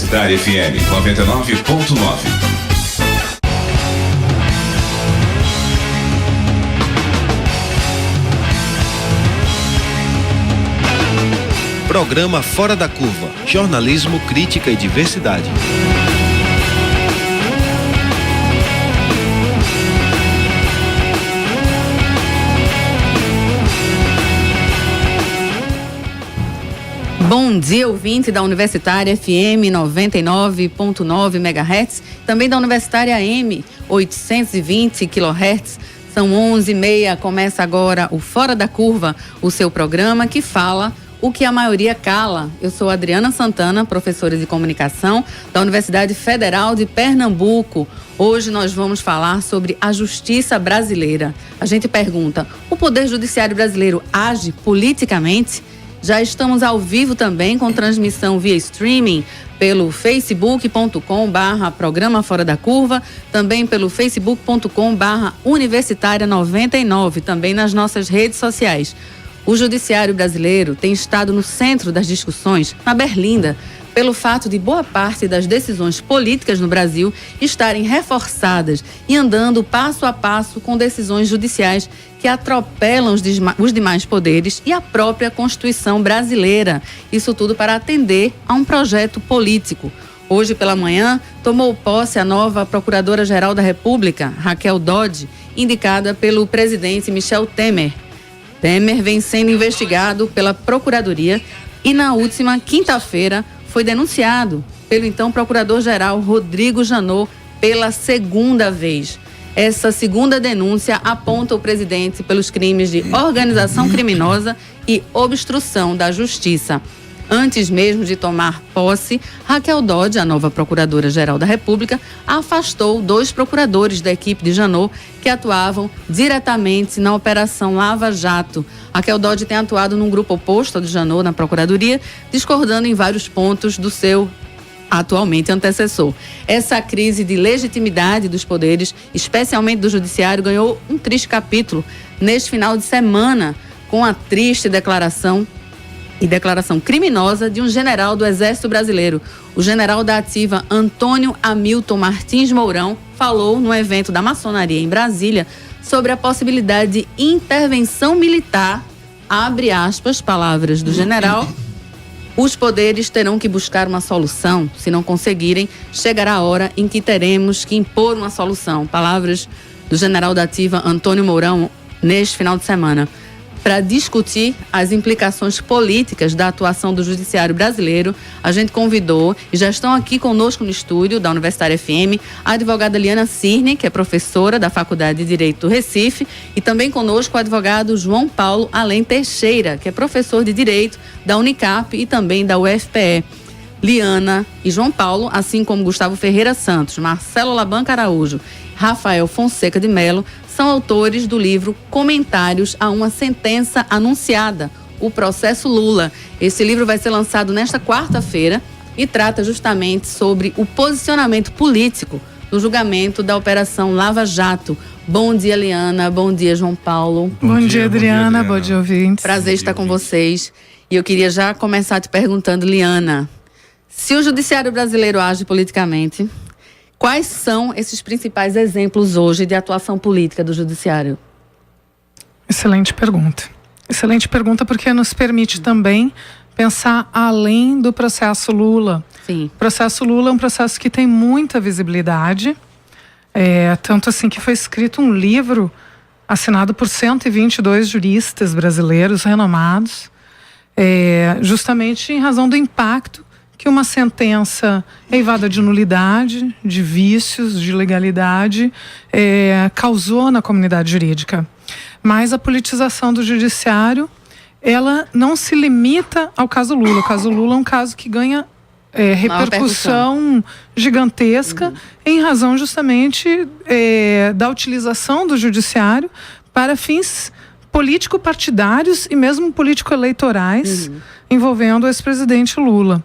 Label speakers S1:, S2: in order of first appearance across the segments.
S1: Universitária FM 99.9.
S2: Programa Fora da Curva, jornalismo, crítica e diversidade.
S3: Bom dia, ouvinte da Universitária FM 99.9 MHz, também da Universitária AM 820 kHz. São 11h30, começa agora o Fora da Curva, o seu programa que fala o que a maioria cala. Eu sou Adriana Santana, professora de comunicação da Universidade Federal de Pernambuco. Hoje nós vamos falar sobre a justiça brasileira. A gente pergunta, o Poder Judiciário brasileiro age politicamente? Já estamos ao vivo também com transmissão via streaming pelo facebook.com/programa Fora da Curva, também pelo facebook.com/Universitária 99, também nas nossas redes sociais. O Judiciário brasileiro tem estado no centro das discussões na Berlinda, pelo fato de boa parte das decisões políticas no Brasil estarem reforçadas e andando passo a passo com decisões judiciais que atropelam os demais poderes e a própria Constituição brasileira. Isso tudo para atender a um projeto político. Hoje pela manhã, tomou posse a nova Procuradora-Geral da República, Raquel Dodge, indicada pelo presidente Michel Temer. Temer vem sendo investigado pela Procuradoria e na última quinta-feira foi denunciado pelo então Procurador-Geral Rodrigo Janot pela segunda vez. Essa segunda denúncia aponta o presidente pelos crimes de organização criminosa e obstrução da justiça. Antes mesmo de tomar posse, Raquel Dodge, a nova Procuradora-Geral da República, afastou 2 procuradores da equipe de Janot que atuavam diretamente na Operação Lava Jato. Raquel Dodge tem atuado num grupo oposto ao de Janot na Procuradoria, discordando em vários pontos do seu atualmente antecessor. Essa crise de legitimidade dos poderes, especialmente do Judiciário, ganhou um triste capítulo neste final de semana, com a triste declaração criminosa de um general do Exército Brasileiro. O general da ativa Antônio Hamilton Martins Mourão falou no evento da maçonaria em Brasília sobre a possibilidade de intervenção militar, abre aspas, palavras do general. Os poderes terão que buscar uma solução. Se não conseguirem, chegará a hora em que teremos que impor uma solução. Palavras do general da ativa Antônio Mourão neste final de semana. Para discutir as implicações políticas da atuação do Judiciário brasileiro, a gente convidou, e já estão aqui conosco no estúdio da Universitária FM, a advogada Liana Cirne, que é professora da Faculdade de Direito do Recife, e também conosco o advogado João Paulo Além Teixeira, que é professor de Direito da Unicap e também da UFPE. Liana e João Paulo, assim como Gustavo Ferreira Santos, Marcelo Labanca Araújo, Rafael Fonseca de Mello, são autores do livro Comentários a uma Sentença Anunciada, o Processo Lula. Esse livro vai ser lançado nesta quarta-feira e trata justamente sobre o posicionamento político no julgamento da Operação Lava Jato. Bom dia, Liana. Bom dia, João Paulo.
S4: Bom dia, Adriana. Bom dia, ouvintes.
S3: Prazer estar com vocês. E eu queria já começar te perguntando, Liana, se o Judiciário brasileiro age politicamente, quais são esses principais exemplos hoje de atuação política do Judiciário?
S4: Excelente pergunta. Excelente pergunta porque nos permite também pensar além do processo Lula.
S3: Sim.
S4: O processo Lula é um processo que tem muita visibilidade, tanto assim que foi escrito um livro assinado por 122 juristas brasileiros renomados, justamente em razão do impacto que uma sentença eivada de nulidade, de vícios, de ilegalidade, causou na comunidade jurídica. Mas a politização do judiciário, ela não se limita ao caso Lula. O caso Lula é um caso que ganha repercussão gigantesca em razão justamente da utilização do judiciário para fins político-partidários e mesmo político-eleitorais envolvendo o ex-presidente Lula.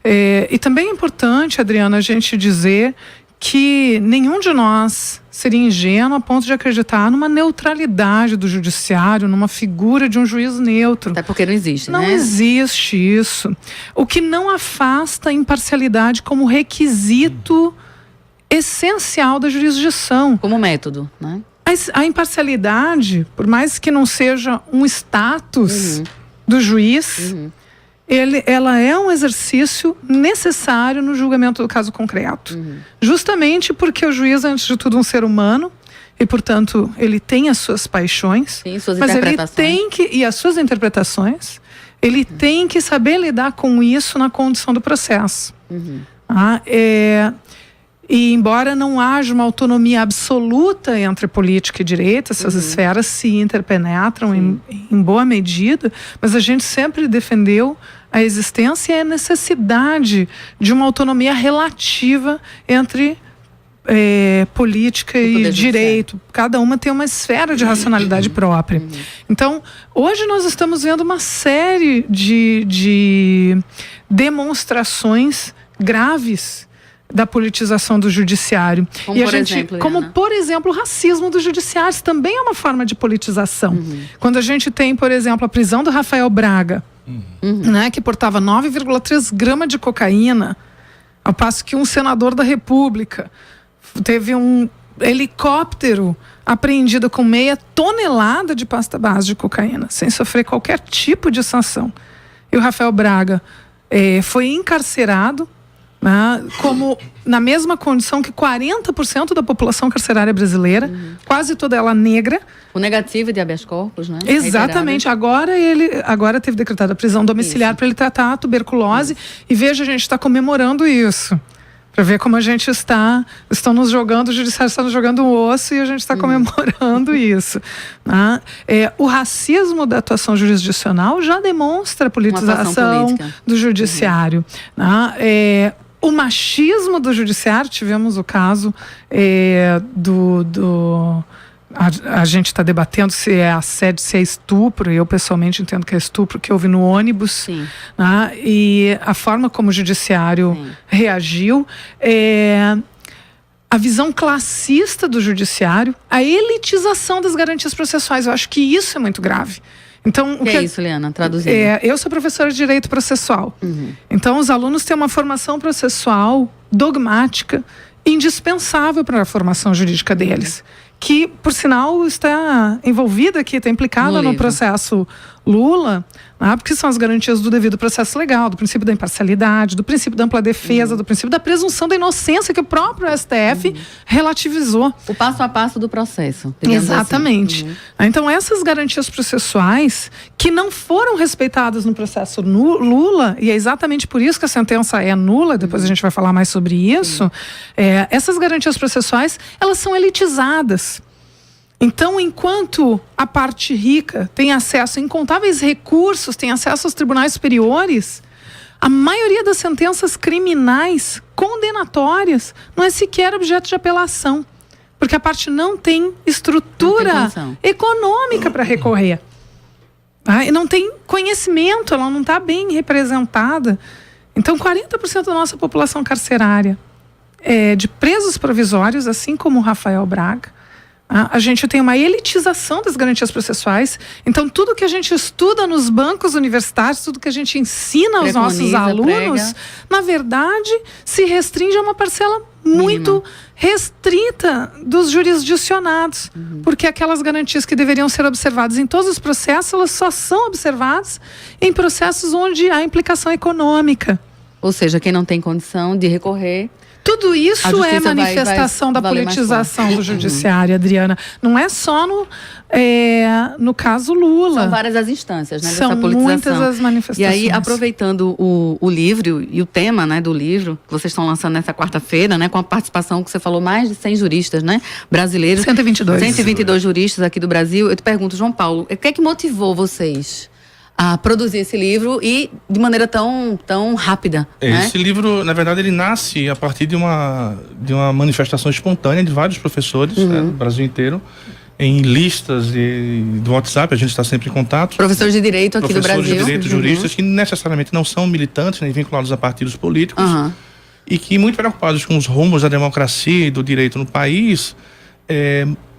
S4: E também é importante, Adriana, a gente dizer que nenhum de nós seria ingênuo a ponto de acreditar numa neutralidade do judiciário, numa figura de um juiz neutro.
S3: Até porque não existe,
S4: Não
S3: né?
S4: existe isso. O que não afasta a imparcialidade como requisito essencial da jurisdição.
S3: Como método, né?
S4: A imparcialidade, por mais que não seja um status do juiz, ela é um exercício necessário no julgamento do caso concreto. Justamente porque o juiz é, antes de tudo, um ser humano e, portanto, ele tem as suas paixões.
S3: Sim, suas
S4: mas ele
S3: interpretações.
S4: tem que, e as suas interpretações, ele tem que saber lidar com isso na condição do processo. E embora não haja uma autonomia absoluta entre política e direito, essas esferas se interpenetram em boa medida, mas a gente sempre defendeu a existência e a necessidade de uma autonomia relativa entre política e direito. Cada uma tem uma esfera de racionalidade própria. Então, hoje nós estamos vendo uma série de demonstrações graves da politização do judiciário.
S3: Como, por exemplo,
S4: por exemplo, o racismo do judiciário. Isso também é uma forma de politização. Quando a gente tem, por exemplo, a prisão do Rafael Braga, né, que portava 9,3 gramas de cocaína, ao passo que um senador da República teve um helicóptero apreendido com 0,5 tonelada de pasta base de cocaína, sem sofrer qualquer tipo de sanção. E o Rafael Braga foi encarcerado, como na mesma condição que 40% da população carcerária brasileira, quase toda ela negra. O
S3: negativo de habeas corpus, né?
S4: Exatamente. Agora teve decretada a prisão domiciliar para ele tratar a tuberculose. E veja, a gente está comemorando isso. Para ver como a gente estão nos jogando, o judiciário está nos jogando um osso e a gente está comemorando isso. O racismo da atuação jurisdicional já demonstra a politização do judiciário. O machismo do judiciário, tivemos o caso a gente está debatendo se é assédio, se é estupro. Eu pessoalmente entendo que é estupro, que houve no ônibus. E a forma como o judiciário reagiu, a visão classista do judiciário, a elitização das garantias processuais. Eu acho que isso é muito grave. Então,
S3: o que é isso, Liana? Traduzindo.
S4: Eu sou professora de Direito Processual. Então, os alunos têm uma formação processual dogmática, indispensável para a formação jurídica deles. Que, por sinal, está envolvida aqui, está implicada no processo Lula, porque são as garantias do devido processo legal, do princípio da imparcialidade, do princípio da ampla defesa, do princípio da presunção da inocência que o próprio STF relativizou.
S3: O passo a passo do processo.
S4: Exatamente. Assim. Então, essas garantias processuais que não foram respeitadas no processo Lula, e é exatamente por isso que a sentença é nula, depois a gente vai falar mais sobre isso, essas garantias processuais, elas são elitizadas. Então, enquanto a parte rica tem acesso a incontáveis recursos, tem acesso aos tribunais superiores, a maioria das sentenças criminais condenatórias não é sequer objeto de apelação, porque a parte não tem estrutura econômica para recorrer. E não tem conhecimento, ela não está bem representada. Então, 40% da nossa população carcerária é de presos provisórios, assim como o Rafael Braga. A gente tem uma elitização das garantias processuais. Então, tudo que a gente estuda nos bancos universitários, tudo que a gente ensina aos nossos alunos, na verdade, se restringe a uma parcela muito restrita dos jurisdicionados. Porque aquelas garantias que deveriam ser observadas em todos os processos, elas só são observadas em processos onde há implicação econômica.
S3: Ou seja, quem não tem condição de recorrer...
S4: Tudo isso é manifestação da politização do judiciário, Adriana. Não é só no caso Lula.
S3: São várias as instâncias, né,
S4: São
S3: dessa politização.
S4: Muitas as manifestações.
S3: E aí, aproveitando o livro e o tema, né, do livro, que vocês estão lançando nessa quarta-feira, né, com a participação que você falou, mais de 100 juristas, né, brasileiros. 122 juristas aqui do Brasil. Eu te pergunto, João Paulo, o que é que motivou vocês a produzir esse livro e de maneira tão rápida?
S5: Esse livro, na verdade, ele nasce a partir de uma manifestação espontânea de vários professores do Brasil inteiro, em listas do WhatsApp. A gente está sempre em contato.
S3: Professores de Direito aqui do Brasil.
S5: Professores de Direito, juristas, que necessariamente não são militantes, nem vinculados a partidos políticos, e que, muito preocupados com os rumos da democracia e do direito no país,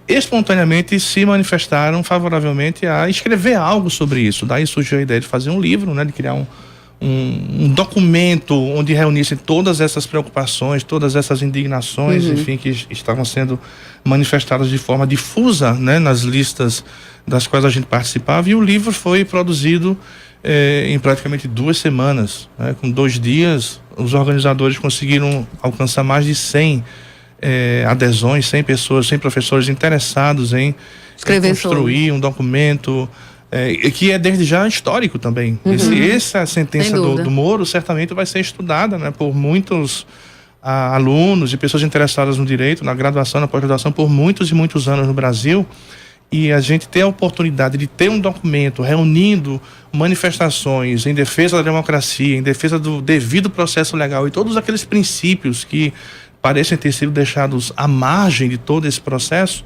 S5: espontaneamente se manifestaram favoravelmente a escrever algo sobre isso. Daí surgiu a ideia de fazer um livro, né, de criar um documento onde reunissem todas essas preocupações, todas essas indignações, enfim, que estavam sendo manifestadas de forma difusa, né, nas listas das quais a gente participava, e o livro foi produzido em praticamente 2 semanas, né, com 2 dias. Os organizadores conseguiram alcançar mais de 100 adesões, 100 pessoas, 100 professores interessados em construir um documento que é desde já histórico também. Essa sentença do Moro certamente vai ser estudada, né, por muitos alunos e pessoas interessadas no direito, na graduação, na pós-graduação, por muitos e muitos anos no Brasil. E a gente ter a oportunidade de ter um documento reunindo manifestações em defesa da democracia, em defesa do devido processo legal e todos aqueles princípios que parecem ter sido deixados à margem de todo esse processo,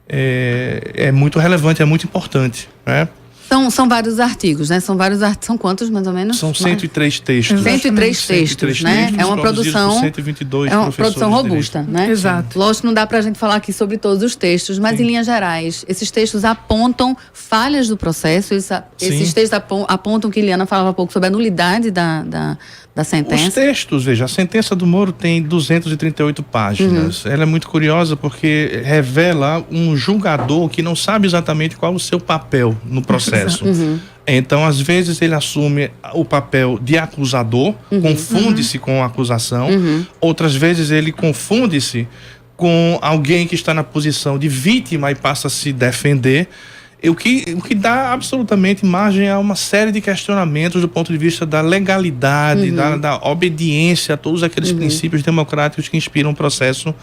S5: é muito relevante, é muito importante, né?
S3: São vários artigos, né? São quantos, mais ou menos?
S5: São 103 textos.
S3: 103 textos, né? É uma produção...
S5: 122
S3: é uma produção robusta, né?
S4: Exato.
S3: Lógico que não dá pra gente falar aqui sobre todos os textos, mas em linhas gerais, esses textos apontam falhas do processo, esses textos apontam que Iliana falava há pouco sobre a nulidade da sentença.
S5: Os textos, veja, a sentença do Moro tem 238 páginas. Ela é muito curiosa porque revela um julgador que não sabe exatamente qual o seu papel no processo. Então, às vezes, ele assume o papel de acusador, confunde-se com a acusação. Outras vezes, ele confunde-se com alguém que está na posição de vítima e passa a se defender. O que dá absolutamente margem a uma série de questionamentos do ponto de vista da legalidade, da obediência a todos aqueles princípios democráticos que inspiram o processo,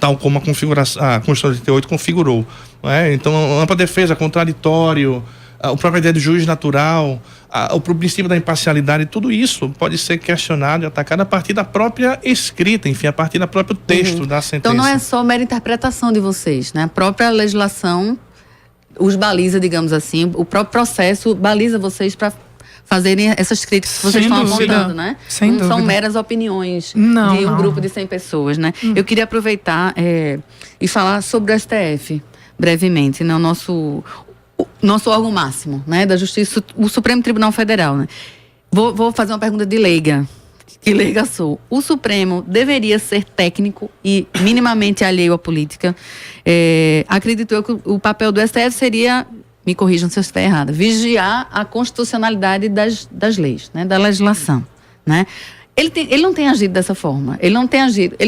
S5: tal como a Constituição de 88 configurou. Não é? Então, ampla defesa, contraditório, a própria ideia do juiz natural, o princípio da imparcialidade, tudo isso pode ser questionado e atacado a partir da própria escrita, enfim, a partir do próprio texto da sentença.
S3: Então não é só mera interpretação de vocês, né? A própria legislação os baliza, digamos assim, o próprio processo baliza vocês para fazerem essas críticas que vocês estão apontando, né?
S4: Sem
S3: não
S4: dúvida.
S3: são meras opiniões de um grupo de 100 pessoas, né? Eu queria aproveitar e falar sobre o STF, brevemente, né? O nosso órgão máximo, né? Da Justiça, o Supremo Tribunal Federal, né? Vou fazer uma pergunta de leiga. Que leiga sou. O Supremo deveria ser técnico e minimamente alheio à política. Acredito eu que o papel do STF seria, me corrijam se eu estiver errada, vigiar a constitucionalidade das leis, né, da legislação, né? Ele não tem agido dessa forma. Ele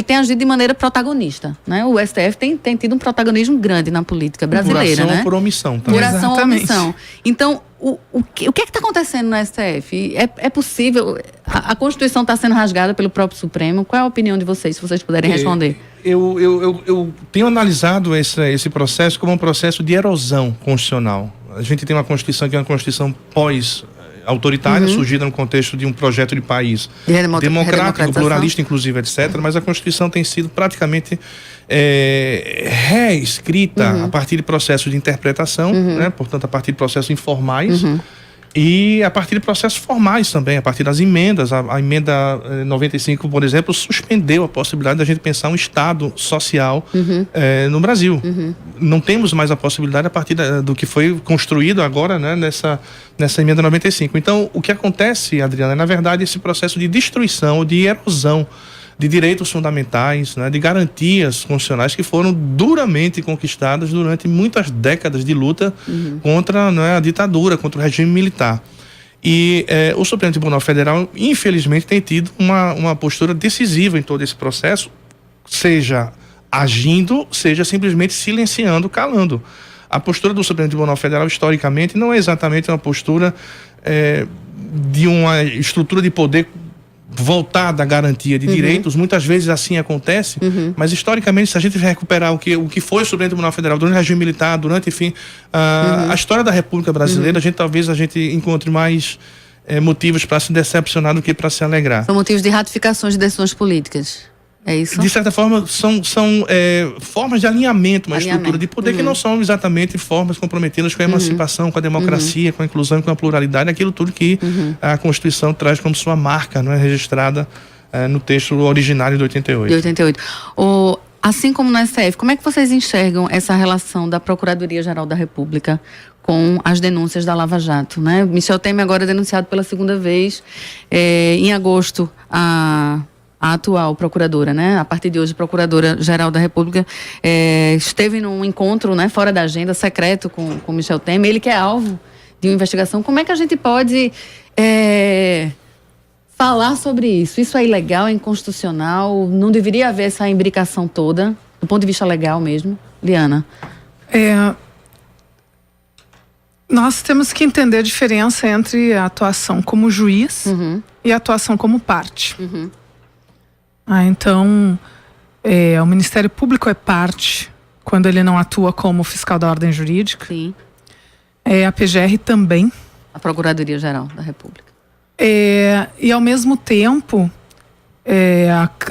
S3: tem agido de maneira protagonista, né? O STF tem tido um protagonismo grande na política brasileira,
S5: por ação,
S3: né?
S5: ou por omissão também.
S3: Por ação ou
S4: Exatamente.
S3: omissão. Então, o que é que está acontecendo no STF? É possível... A Constituição está sendo rasgada pelo próprio Supremo. Qual é a opinião de vocês, se vocês puderem responder?
S5: Eu tenho analisado esse processo como um processo de erosão constitucional. A gente tem uma Constituição que é uma Constituição pós-autoritária, surgida no contexto de um projeto de país democrático, pluralista, inclusive, etc. Mas a Constituição tem sido praticamente reescrita a partir de processos de interpretação, né? Portanto, a partir de processos informais, e a partir de processos formais também, a partir das emendas. A emenda 95, por exemplo, suspendeu a possibilidade da gente pensar um Estado social no Brasil. Não temos mais a possibilidade a partir do que foi construído agora, né, nessa emenda 95. Então, o que acontece, Adriana, é, na verdade, esse processo de destruição, de erosão de direitos fundamentais, né, de garantias constitucionais que foram duramente conquistadas durante muitas décadas de luta contra, né, a ditadura, contra o regime militar. E o Supremo Tribunal Federal, infelizmente, tem tido uma postura decisiva em todo esse processo, seja agindo, seja simplesmente silenciando, calando. A postura do Supremo Tribunal Federal, historicamente, não é exatamente uma postura de uma estrutura de poder voltada à garantia de direitos. Muitas vezes assim acontece, mas historicamente, se a gente recuperar o que foi o Supremo Tribunal Federal durante o regime militar, durante, enfim, a história da República Brasileira, talvez a gente encontre mais motivos para se decepcionar do que para se alegrar.
S3: São motivos de ratificações de decisões políticas. É isso?
S5: De certa forma, são formas de alinhamento, uma estrutura de poder que não são exatamente formas comprometidas com a emancipação, com a democracia, com a inclusão e com a pluralidade, aquilo tudo que a Constituição traz como sua marca, não é, registrada no texto originário de 88.
S3: De 88. Assim como no STF, como é que vocês enxergam essa relação da Procuradoria-Geral da República com as denúncias da Lava Jato, né? Michel Temer agora é denunciado pela segunda vez. Em agosto, a atual procuradora, né? A partir de hoje, Procuradora-Geral da República, esteve num encontro, né, fora da agenda, secreto com Michel Temer. Ele que é alvo de uma investigação. Como é que a gente pode falar sobre isso? Isso é ilegal, é inconstitucional? Não deveria haver essa imbricação toda, do ponto de vista legal mesmo? Liana?
S4: Nós temos que entender a diferença entre a atuação como juiz e a atuação como parte. Então, o Ministério Público é parte quando ele não atua como fiscal da ordem jurídica.
S3: Sim.
S4: A PGR também.
S3: A Procuradoria-Geral da República.
S4: E ao mesmo tempo,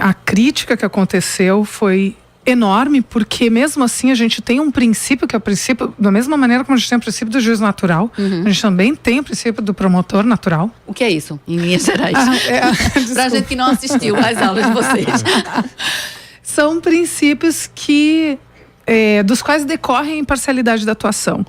S4: a crítica que aconteceu foi enorme, porque mesmo assim a gente tem um princípio que é o princípio, da mesma maneira como a gente tem o princípio do juiz natural, a gente também tem o princípio do promotor natural.
S3: O que é isso, em linhas gerais? Pra gente que não assistiu às aulas de vocês.
S4: São princípios que dos quais decorre a imparcialidade da atuação.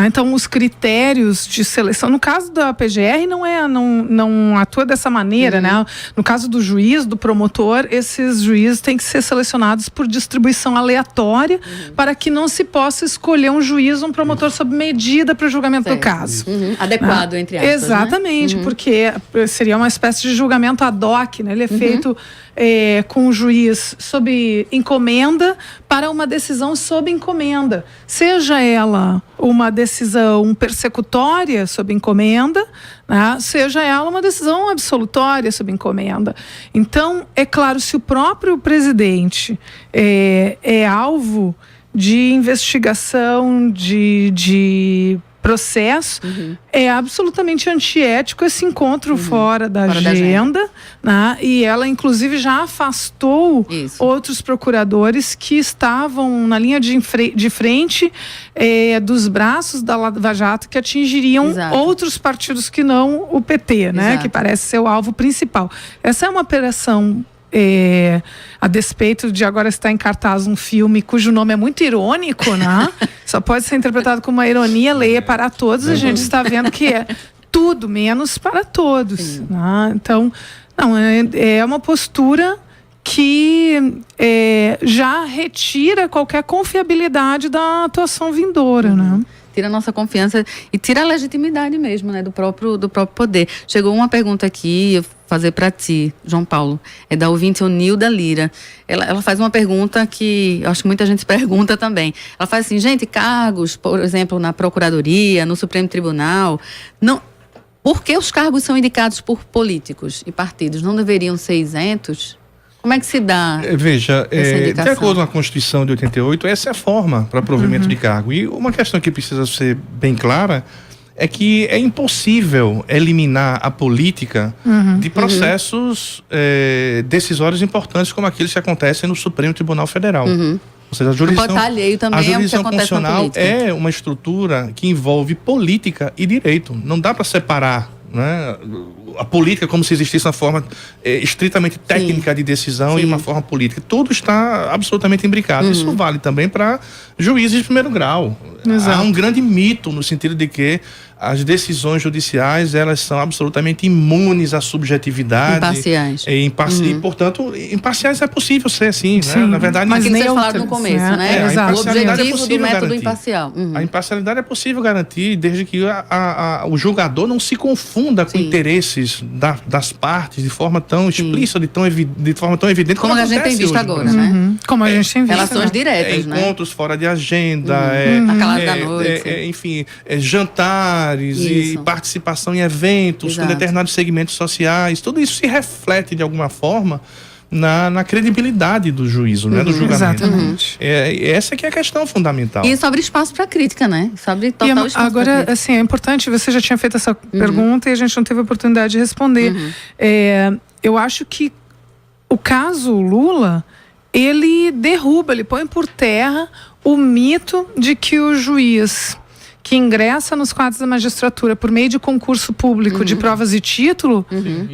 S4: Então, os critérios de seleção, no caso da PGR, não atua dessa maneira, né? No caso do juiz, do promotor, esses juízes têm que ser selecionados por distribuição aleatória para que não se possa escolher um juiz, um promotor sob medida para o julgamento do caso.
S3: Adequado, entre aspas.
S4: Exatamente, porque seria uma espécie de julgamento ad hoc, né? Ele é feito com o juiz sob encomenda para uma decisão sob encomenda, seja ela uma decisão persecutória sob encomenda, né? Seja ela uma decisão absolutória sob encomenda. Então, é claro, se o próprio presidente é alvo de investigação, de processo, é absolutamente antiético esse encontro fora da agenda, né? E ela inclusive já afastou outros procuradores que estavam na linha de frente dos braços da Lava Jato, que atingiriam outros partidos que não o PT, né? Que parece ser o alvo principal. Essa é uma operação a despeito de agora estar em cartaz um filme cujo nome é muito irônico, né? Só pode ser interpretado como uma ironia, lei é para todos, a gente está vendo que é tudo menos para todos, né? Então, não, é uma postura que já retira qualquer confiabilidade da atuação vindoura, né?
S3: Tira a nossa confiança e tira a legitimidade mesmo, né, do próprio poder. Chegou uma pergunta aqui, eu fazer para ti, João Paulo, é da ouvinte Onilda Lira. Ela faz uma pergunta que eu acho que muita gente se pergunta também. Ela faz assim, gente, cargos, por exemplo, na Procuradoria, no Supremo Tribunal, por que os cargos são indicados por políticos e partidos? Não deveriam ser isentos? Como é que se dá
S5: Veja,
S3: essa indicação?
S5: de acordo com a Constituição de 88, essa é a forma para provimento de cargo. E uma questão que precisa ser bem clara é que é impossível eliminar a política de processos decisórios importantes como aqueles que acontecem no Supremo Tribunal Federal. Ou seja, a jurisdição,
S3: alheio também
S5: a jurisdição
S3: é o que acontece
S5: constitucional é uma estrutura que envolve política e direito. Não dá para separar, né, a política como se existisse uma forma estritamente técnica de decisão e uma forma política. Tudo está absolutamente imbricado. Isso vale também para juízes de primeiro grau. Há um grande mito no sentido de que as decisões judiciais, elas são absolutamente imunes à subjetividade.
S3: Imparciais.
S5: E, portanto, imparciais é possível ser assim, né? Na verdade,
S3: mas aquilo que vocês falaram no começo, né?
S5: O
S3: objetivo do método garantir. Imparcial.
S5: A imparcialidade é possível garantir desde que o julgador não se confunda com interesses das partes de forma tão explícita, de forma tão evidente
S3: como a gente tem visto agora, né?
S4: Como a gente tem visto.
S3: Relações diretas, né?
S5: Encontros fora de agenda,
S3: calada da noite.
S5: Enfim, jantares e participação em eventos com determinados segmentos sociais. Tudo isso se reflete de alguma forma na credibilidade do juízo, né, do julgamento.
S4: Exatamente.
S5: Essa que é a questão fundamental.
S3: E isso abre espaço para crítica, né? Isso abre total espaço.
S4: Agora, assim, é importante, você já tinha feito essa pergunta e a gente não teve a oportunidade de responder. Eu acho que o caso Lula, ele põe por terra o mito de que o juiz que ingressa nos quadros da magistratura por meio de concurso público de provas e título,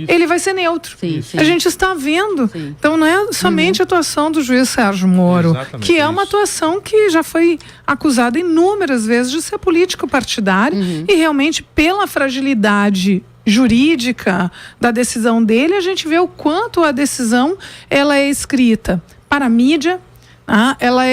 S4: ele vai ser neutro.
S3: Sim, sim.
S4: A gente está vendo.
S3: Sim.
S4: Então não é somente a atuação do juiz Sérgio Moro,
S5: Exatamente
S4: que é uma
S5: isso.
S4: atuação que já foi acusada inúmeras vezes de ser político partidário e realmente pela fragilidade jurídica da decisão dele, a gente vê o quanto a decisão ela é escrita para a mídia, ela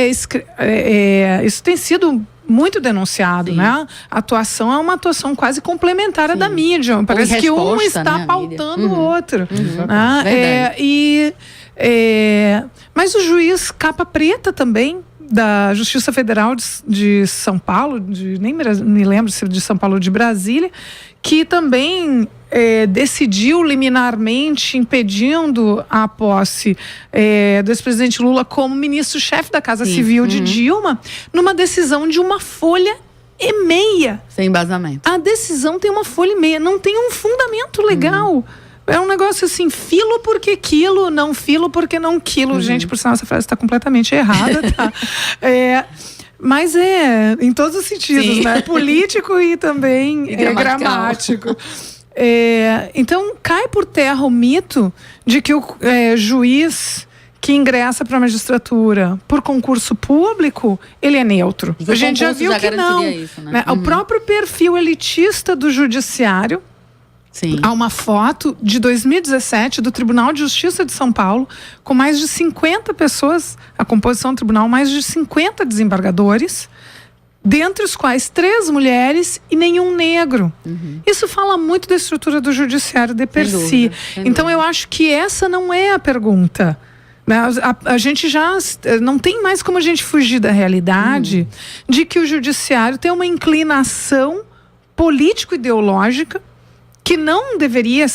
S4: isso tem sido muito denunciado, né? A atuação é uma atuação quase complementar da mídia. Parece que um
S3: resposta,
S4: está
S3: né,
S4: pautando o outro.
S3: Verdade.
S4: Mas o juiz capa preta também da Justiça Federal de São Paulo, nem me lembro se de São Paulo ou de Brasília, que também decidiu liminarmente impedindo a posse do ex-presidente Lula como ministro-chefe da Casa Civil de Dilma, numa decisão de uma folha e meia.
S3: Sem embasamento.
S4: A decisão tem uma folha e meia, não tem um fundamento legal. É um negócio assim, filo porque quilo, não filo porque não quilo. Gente, por sinal, essa frase está completamente errada, tá? Mas em todos os sentidos, né? Político e também gramático. Então, cai por terra o mito de que o juiz que ingressa para a magistratura por concurso público, ele é neutro.
S3: E
S4: a gente já viu que não.
S3: Isso, né?
S4: O próprio perfil elitista do judiciário.
S3: Sim.
S4: Há uma foto de 2017 do Tribunal de Justiça de São Paulo, com mais de 50 pessoas, a composição do tribunal, mais de 50 desembargadores, dentre os quais 3 mulheres e nenhum negro. Isso fala muito da estrutura do judiciário de per si. Então eu acho que essa não é a pergunta. A gente já não tem mais como a gente fugir da realidade de que o judiciário tem uma inclinação político-ideológica que não deveria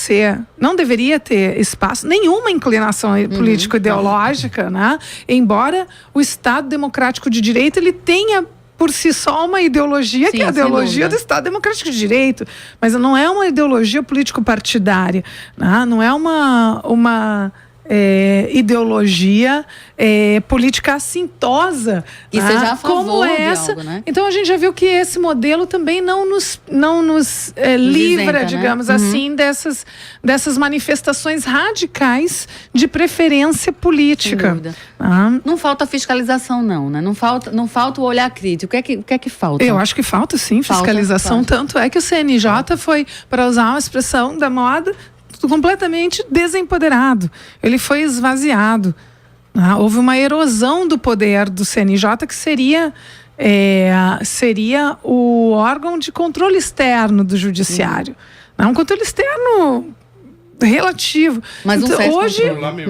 S4: ter espaço, nenhuma inclinação político-ideológica, né? Embora o Estado Democrático de Direito ele tenha por si só uma ideologia, que é a ideologia do Estado Democrático de Direito, mas não é uma ideologia político-partidária, né? Não é uma ideologia política assintosa
S3: que seja a favor
S4: como essa.
S3: De algo, né?
S4: Então a gente já viu que esse modelo também não nos livra,
S3: isenta,
S4: digamos
S3: né?
S4: assim, dessas manifestações radicais de preferência política.
S3: Sem dúvida. Não falta fiscalização, não, né? Não falta o olhar crítico. O que é que falta?
S4: Eu acho que falta sim fiscalização. Tanto é que o CNJ foi, para usar uma expressão da moda, completamente desempoderado. Ele foi esvaziado. Houve uma erosão do poder do CNJ, que seria o órgão de controle externo do judiciário. Um controle externo relativo.
S3: Mas
S4: então, hoje,
S5: né?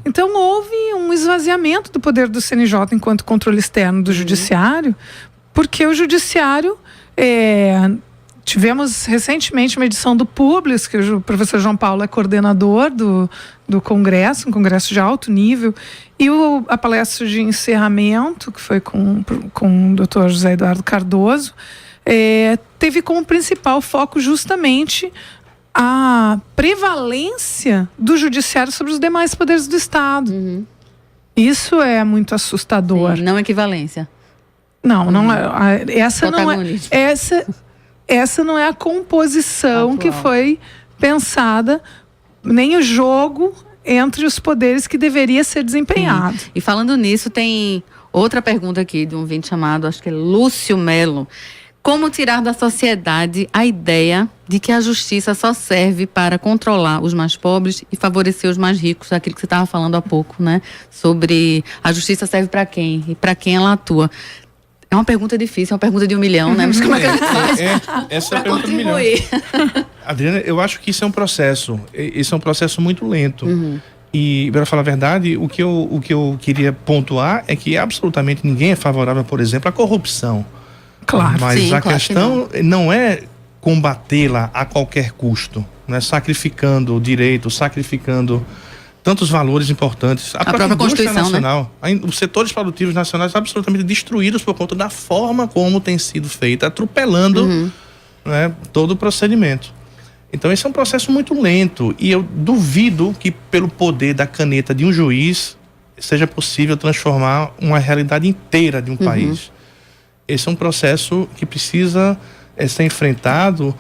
S4: então houve um esvaziamento do poder do CNJ enquanto controle externo do judiciário, porque o judiciário tivemos recentemente uma edição do Publius, que o professor João Paulo é coordenador do Congresso, um congresso de alto nível, e a palestra de encerramento, que foi com o Dr. José Eduardo Cardoso, teve como principal foco justamente a prevalência do judiciário sobre os demais poderes do Estado. Isso é muito assustador.
S3: Sim, não equivalência.
S4: Não é. Essa não é a composição que foi pensada, nem o jogo entre os poderes que deveria ser desempenhado.
S3: E falando nisso, tem outra pergunta aqui de um ouvinte chamado, acho que é Lúcio Melo. Como tirar da sociedade a ideia de que a justiça só serve para controlar os mais pobres e favorecer os mais ricos? Aquilo que você estava falando há pouco, né? Sobre a justiça serve para quem e para quem ela atua. É uma pergunta difícil, é uma pergunta de 1 milhão, né? Mas como é que a gente faz
S5: essa é a
S3: para
S5: pergunta de 1 milhão. Adriana, eu acho que isso é um processo. Esse é um processo muito lento. E, para falar a verdade, o que eu queria pontuar é que absolutamente ninguém é favorável, por exemplo, à corrupção.
S4: Claro.
S5: Mas
S3: sim,
S5: a
S3: claro
S5: questão não é combatê-la a qualquer custo, né? Sacrificando o direito, sacrificando tantos valores importantes. A própria Constituição nacional, né? Os setores produtivos nacionais absolutamente destruídos por conta da forma como tem sido feita, atropelando né, todo o procedimento. Então esse é um processo muito lento e eu duvido que pelo poder da caneta de um juiz seja possível transformar uma realidade inteira de um país. esse é um processo que precisa ser enfrentado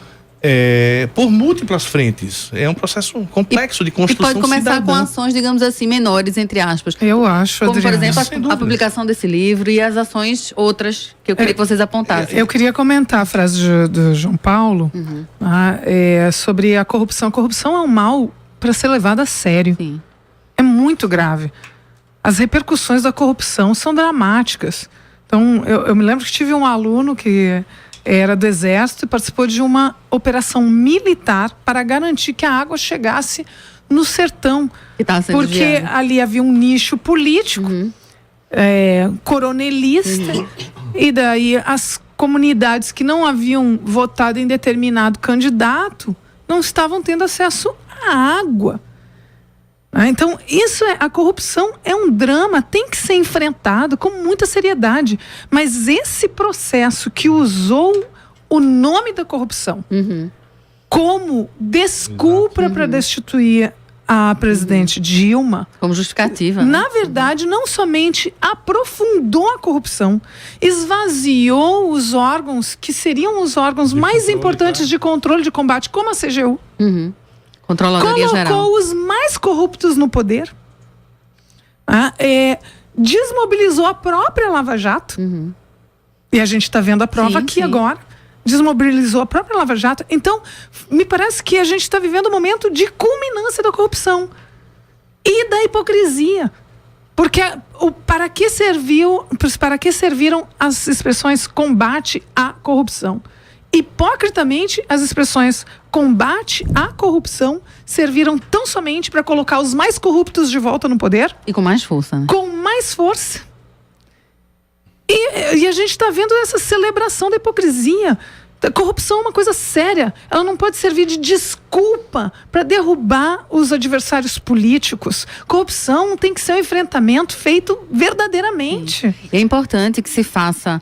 S5: por múltiplas frentes. É um processo complexo de construção
S3: cidadã. E pode começar
S5: cidadã.
S3: com ações, digamos assim, menores, entre aspas.
S4: Eu acho,
S3: como, por
S4: Adriana.
S3: exemplo, a publicação desse livro e as ações outras que eu queria que vocês apontassem.
S4: Eu queria comentar a frase do João Paulo sobre a corrupção. A corrupção é um mal para ser levado a sério.
S3: Sim.
S4: É muito grave. As repercussões da corrupção são dramáticas. Então, eu me lembro que tive um aluno que era do Exército e participou de uma operação militar para garantir que a água chegasse no sertão. Porque ali havia um nicho político, coronelista, e daí as comunidades que não haviam votado em determinado candidato não estavam tendo acesso à água. Então, a corrupção é um drama, tem que ser enfrentado com muita seriedade. Mas esse processo que usou o nome da corrupção como desculpa para destituir a presidente Dilma,
S3: como justificativa,
S4: na verdade, não somente aprofundou a corrupção, esvaziou os órgãos que seriam os órgãos mais importantes de controle de combate, como a CGU.
S3: Controladoria Geral.
S4: Colocou os mais corruptos no poder. Desmobilizou a própria Lava Jato. E a gente está vendo a prova aqui agora. Desmobilizou a própria Lava Jato. Então, me parece que a gente está vivendo um momento de culminância da corrupção. E da hipocrisia. Porque para que serviram as expressões combate à corrupção? Hipocritamente, as expressões combate à corrupção serviram tão somente para colocar os mais corruptos de volta no poder.
S3: E com mais força, né?
S4: Com mais força. E a gente está vendo essa celebração da hipocrisia. A corrupção é uma coisa séria. Ela não pode servir de desculpa para derrubar os adversários políticos. Corrupção tem que ser um enfrentamento feito verdadeiramente.
S3: E é importante que se faça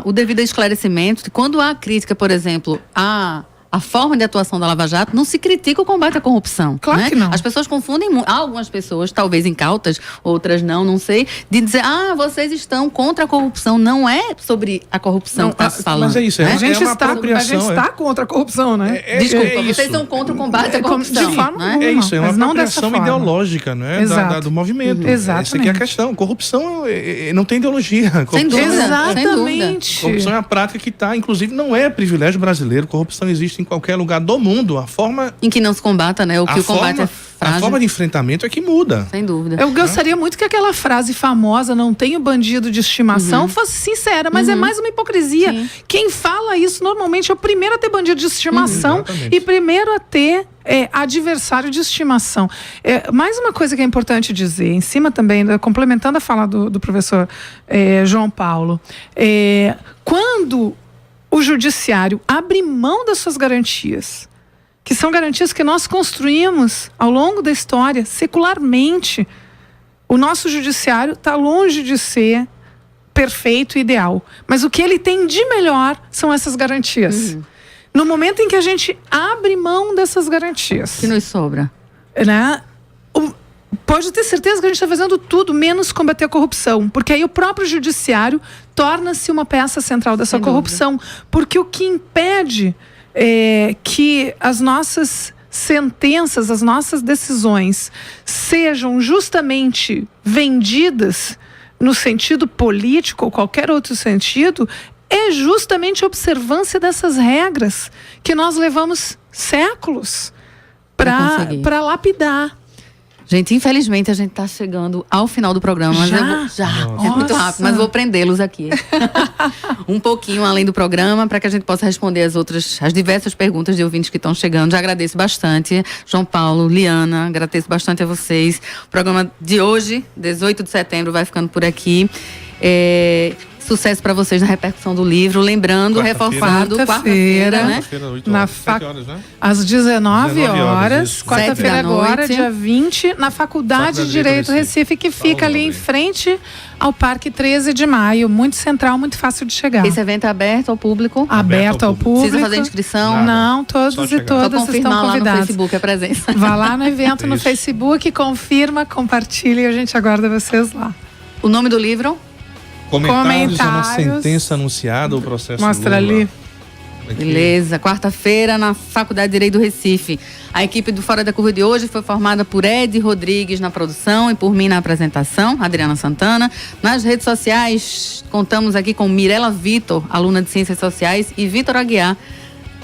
S3: o devido esclarecimento. Quando há crítica, por exemplo, a forma de atuação da Lava Jato, não se critica o combate à corrupção.
S4: Claro que não.
S3: As pessoas confundem, algumas pessoas, talvez incautas, outras não sei, de dizer, vocês estão contra a corrupção. Não é sobre a corrupção que está se falando.
S5: Mas é isso,
S4: a gente
S5: uma apropriação.
S4: A gente está contra a corrupção, né?
S3: Desculpa, vocês são contra o combate à corrupção.
S4: De forma
S3: alguma,
S5: é isso, é uma
S4: não
S5: apropriação ideológica, não é? Do movimento.
S4: Exatamente.
S5: Essa aqui é a questão. Corrupção não tem ideologia.
S3: Sem dúvida.
S4: Exatamente.
S5: Corrupção é a prática que está, inclusive, não é privilégio brasileiro. Corrupção existe em qualquer lugar do mundo. A forma
S3: em que não se combata, né? O que o combate é frágil.
S5: A forma de enfrentamento é que muda.
S3: Sem dúvida.
S4: Eu gostaria muito que aquela frase famosa, não tenho bandido de estimação, fosse sincera, mas é mais uma hipocrisia.
S3: Sim.
S4: Quem fala isso normalmente é o primeiro a ter bandido de estimação e primeiro a ter adversário de estimação. Mais uma coisa que é importante dizer, em cima também, complementando a fala do professor João Paulo, quando o judiciário abre mão das suas garantias, que são garantias que nós construímos ao longo da história, secularmente, o nosso judiciário está longe de ser perfeito e ideal. Mas o que ele tem de melhor são essas garantias. No momento em que a gente abre mão dessas garantias,
S3: que nos sobra,
S4: né? Pode ter certeza que a gente está fazendo tudo menos combater a corrupção, porque aí o próprio judiciário torna-se uma peça central dessa corrupção, porque o que impede que as nossas sentenças, as nossas decisões sejam justamente vendidas no sentido político ou qualquer outro sentido, é justamente a observância dessas regras que nós levamos séculos para lapidar.
S3: Gente, infelizmente a gente está chegando ao final do programa. Mas é muito rápido, mas vou prendê-los aqui. Um pouquinho além do programa, para que a gente possa responder as diversas perguntas de ouvintes que estão chegando. Já agradeço bastante, João Paulo, Liana, agradeço bastante a vocês. O programa de hoje, 18 de setembro, vai ficando por aqui. Sucesso para vocês na repercussão do livro. Lembrando, reforçado, quarta-feira, né?
S4: Às 19 horas, quarta-feira agora, dia 20, na Faculdade de Direito Recife, que fica ali em frente ao Parque 13 de Maio. Muito central, muito fácil de chegar.
S3: Esse evento é aberto ao público?
S4: Aberto ao público.
S3: Precisa fazer inscrição?
S4: Nada. Não, todos e todas estão convidados.
S3: Lá no Facebook a presença.
S4: Vá lá no evento no Facebook, confirma, compartilha e a gente aguarda vocês lá.
S3: O nome do livro?
S5: Comentários a uma sentença anunciada, o processo
S4: Mostra
S5: Lula.
S4: ali.
S3: Beleza, quarta-feira na Faculdade de Direito do Recife. A equipe do Fora da Curva de hoje foi formada por Ed Rodrigues na produção e por mim na apresentação, Adriana Santana. Nas redes sociais, contamos aqui com Mirela Vitor, aluna de Ciências Sociais, e Vitor Aguiar.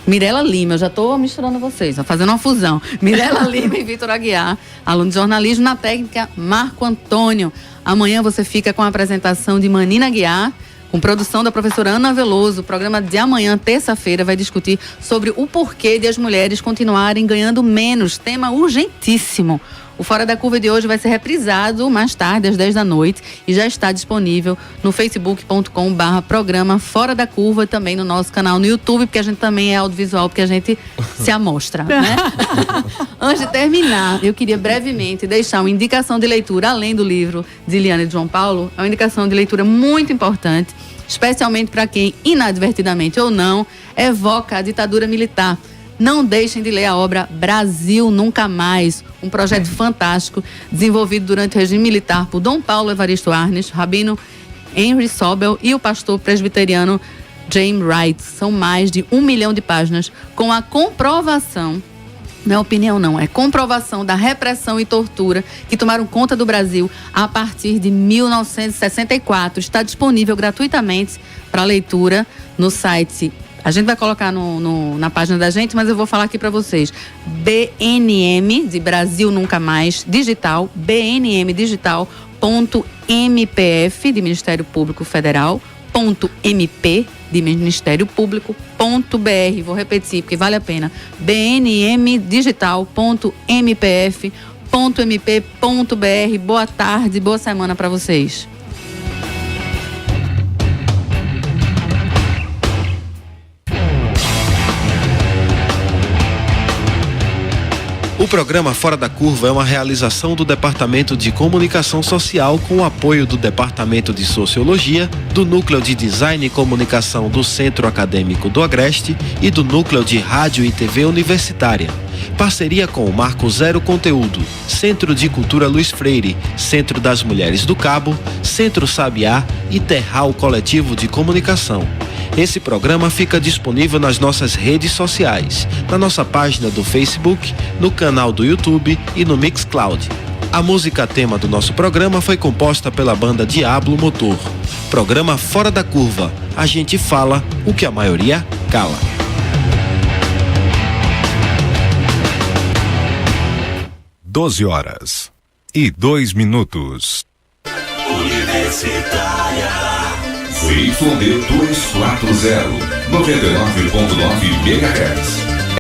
S3: Mirela Lima, eu já estou misturando vocês, fazendo uma fusão. Mirela Lima e Vitor Aguiar, aluno de jornalismo, na técnica Marco Antônio. Amanhã você fica com a apresentação de Manina Aguiar, com produção da professora Ana Veloso. O programa de amanhã, terça-feira, vai discutir sobre o porquê de as mulheres continuarem ganhando menos. Tema urgentíssimo. O Fora da Curva de hoje vai ser reprisado mais tarde, às 10 da noite, e já está disponível no facebook.com/programa Fora da Curva, também no nosso canal no YouTube, porque a gente também é audiovisual, porque a gente se amostra, né? Antes de terminar, eu queria brevemente deixar uma indicação de leitura, além do livro de Eliane de João Paulo, é uma indicação de leitura muito importante, especialmente para quem, inadvertidamente ou não, evoca a ditadura militar. Não deixem de ler a obra Brasil Nunca Mais, um projeto fantástico desenvolvido durante o regime militar por Dom Paulo Evaristo Arnes, Rabino Henry Sobel e o pastor presbiteriano James Wright. São mais de 1 milhão de páginas com a comprovação, não é opinião não, é comprovação da repressão e tortura que tomaram conta do Brasil a partir de 1964. Está disponível gratuitamente para leitura no site. A gente vai colocar na página da gente, mas eu vou falar aqui para vocês. BNM, de Brasil Nunca Mais, digital, bnmdigital.mpf, de Ministério Público Federal, .mp, de Ministério Público.br. Vou repetir, porque vale a pena. bnmdigital.mpf.mp.br. Boa tarde, boa semana para vocês.
S2: O programa Fora da Curva é uma realização do Departamento de Comunicação Social com o apoio do Departamento de Sociologia, do Núcleo de Design e Comunicação do Centro Acadêmico do Agreste e do Núcleo de Rádio e TV Universitária. Parceria com o Marco Zero Conteúdo, Centro de Cultura Luiz Freire, Centro das Mulheres do Cabo, Centro Sabiá e Terral Coletivo de Comunicação. Esse programa fica disponível nas nossas redes sociais, na nossa página do Facebook, no canal do YouTube e no Mixcloud. A música tema do nosso programa foi composta pela banda Diablo Motor. Programa Fora da Curva. A gente fala o que a maioria cala.
S6: Doze horas e 2 minutos.
S1: Universitária. ZYD 240, 99.9 MHz.